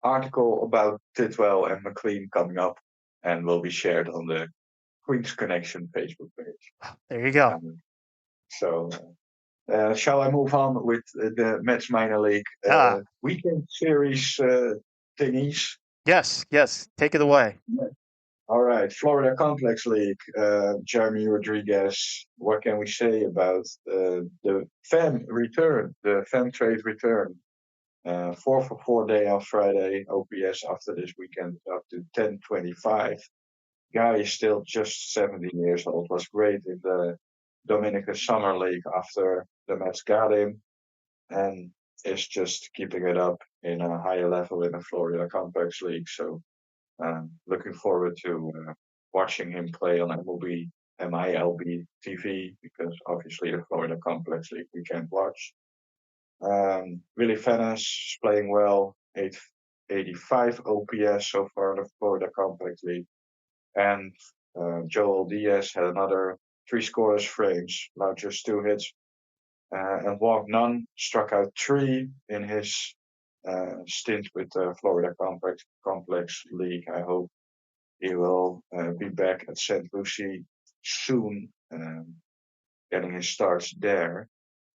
article about Tidwell and McLean coming up and will be shared on the Queen's Connection Facebook page. There you go. So, shall I move on with the Mets minor league Ah, weekend series thingies? yes. Take it away. All right, Florida Complex League, Jeremy Rodriguez. What can we say about the FEM return, the FEM trade return? 4 for 4 day on Friday. OPS after this weekend up to 1025. Guy is still just 17 years old. Was great in the Dominican Summer League after the Mets got him, and is just keeping it up in a higher level in the Florida Complex League. So looking forward to watching him play on MILB TV because obviously the Florida Complex League we can't watch. Willie Fennis is playing well, 885 OPS so far in the Florida Complex League. And Joel Diaz had another 3 scoreless frames, allowed just 2 hits, and walked none, struck out 3 in his stint with the Florida Complex League. I hope he will be back at St. Lucie soon, getting his starts there.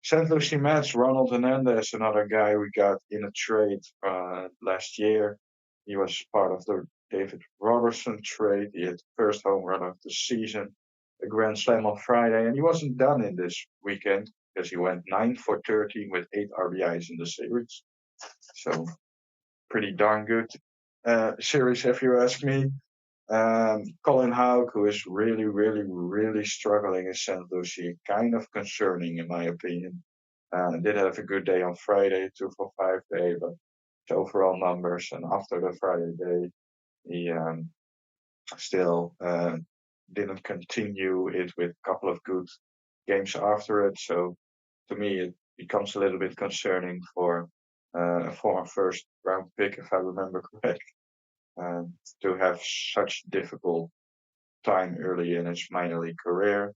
St. Lucie Mets, Ronald Hernandez, another guy we got in a trade last year. He was part of the David Robertson trade. He hit the first home run of the season, a grand slam on Friday, and he wasn't done in this weekend because he went 9 for 13 with 8 RBIs in the series. So pretty darn good series, if you ask me. Colin Houck, who is really struggling in St. Lucie, kind of concerning in my opinion. Did have a good day on Friday, 2 for 5 day, but his overall numbers and after the Friday day, he still didn't continue it with a couple of good games after it. So to me, it becomes a little bit concerning for a former first round pick, if I remember correct, to have such difficult time early in his minor league career.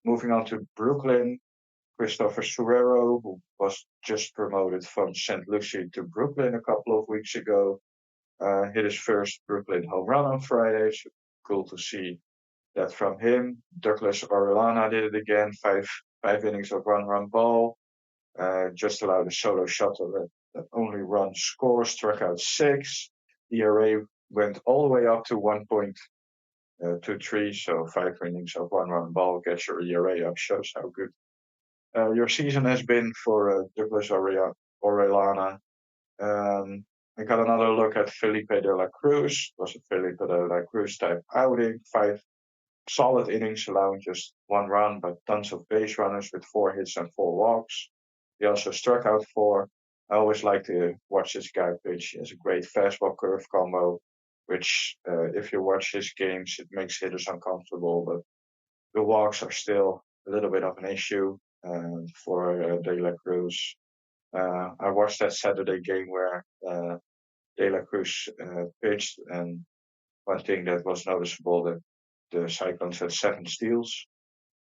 Moving on to Brooklyn, Christopher Suero, who was just promoted from St. Lucie to Brooklyn a couple of weeks ago, hit his first Brooklyn home run on Friday. So cool to see that from him. Douglas Orellana did it again, five innings of one-run ball. Just allowed a solo shot that only run score, struck out 6. ERA went all the way up to 1.23, so 5 innings of one-run ball gets your ERA up, shows how good your season has been for Douglas Orellana. I got another look at Felipe de la Cruz. It was a Felipe de la Cruz type outing. 5 solid innings, allowing just 1 run, but tons of base runners with 4 hits and 4 walks. He also struck out 4. I always like to watch this guy pitch. He has a great fastball curve combo, which, if you watch his games, it makes hitters uncomfortable. But the walks are still a little bit of an issue for De La Cruz. I watched that Saturday game where De La Cruz pitched, and one thing that was noticeable that the Cyclones had 7 steals.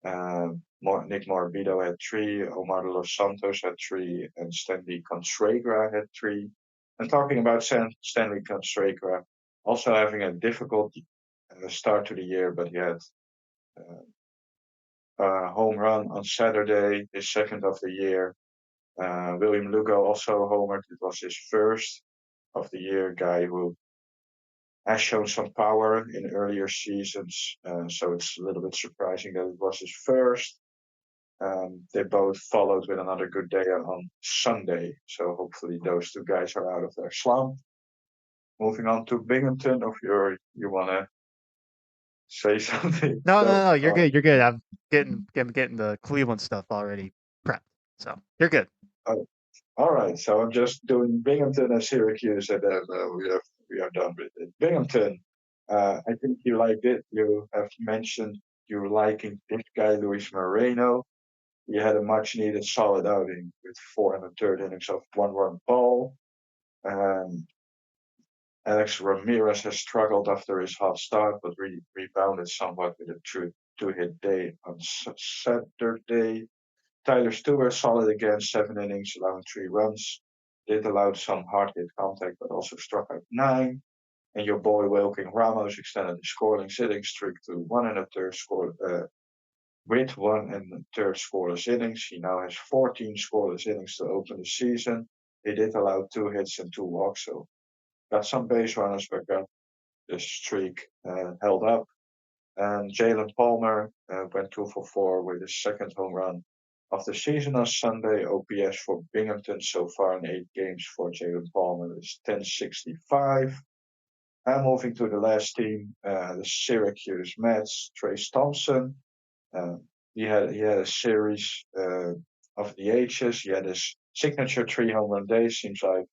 Nick Morbido had 3, Omar de los Santos had 3, and Stanley Constragra had 3. And talking about Stanley Constragra, also having a difficult start to the year, but he had a home run on Saturday, his second of the year. William Lugo also homered. It was his first of the year, guy who has shown some power in earlier seasons, so it's a little bit surprising that it was his first. They both followed with another good day on Sunday, so hopefully those 2 guys are out of their slump. Moving on to Binghamton, if you want to say something. No. You're good. You're good. I'm getting the Cleveland stuff already prepped, so you're good. All right, so I'm just doing Binghamton and Syracuse, and then we are done with it. Binghamton, I think you liked it. You have mentioned you liking this guy, Luis Moreno. He had a much needed solid outing with 4 innings of one-run ball. Alex Ramirez has struggled after his hot start, but rebounded somewhat with a true 2-hit day on Saturday. Tyler Stewart solid again, 7 innings, allowing 3 runs. did allow some hard hit contact, but also struck out 9. And your boy Wilking Ramos extended his scoreless hitting streak to 1 1/3 score, with 1 1/3 scoreless innings. He now has 14 scoreless innings to open the season. He did allow 2 hits and 2 walks, so got some base runners, but got the streak held up. And Jalen Palmer went 2 for 4 with his second home run of the season on Sunday. OPS for Binghamton so far in 8 games for Jalen Palmer is 1065. And moving to the last team, the Syracuse Mets, Trace Thompson. Uh, he had a series of the ages. He had his signature 3 home run day. Seems like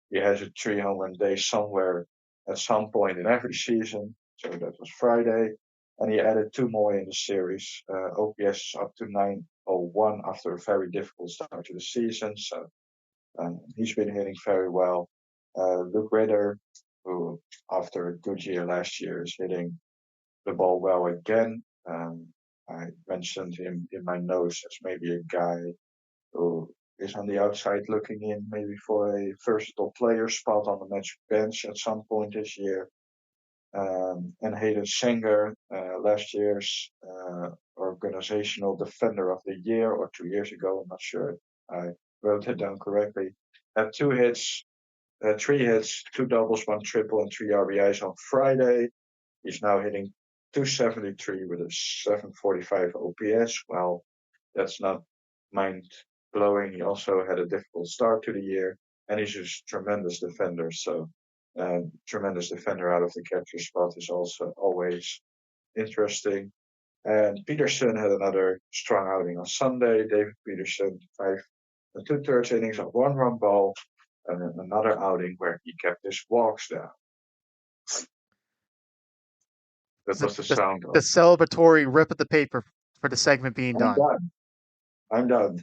he has a 3 home run day somewhere at some point in every season. So that was Friday, and he added 2 more in the series. OPS is up to 901 after a very difficult start to the season. So he's been hitting very well. Luke Ritter, who after a good year last year is hitting the ball well again. I mentioned him in my notes as maybe a guy who is on the outside looking in, maybe for a versatile player spot on the Magic bench at some point this year. And Hayden Sanger, last year's organizational defender of the year, or 2 years ago, I'm not sure I wrote it down correctly, had 2 hits, 3 hits, 2 doubles, 1 triple, and 3 RBIs on Friday. He's now hitting 273 with a 745 OPS. Well, that's not mind blowing. He also had a difficult start to the year, and he's a tremendous defender. So, tremendous defender out of the catcher spot is also always interesting. And Peterson had another strong outing on Sunday. David Peterson, 5 2/3 innings of 1 run ball, and another outing where he kept his walks down. That The, was the the, sound the of. celebratory rip of the paper for the segment being I'm done. done. I'm done.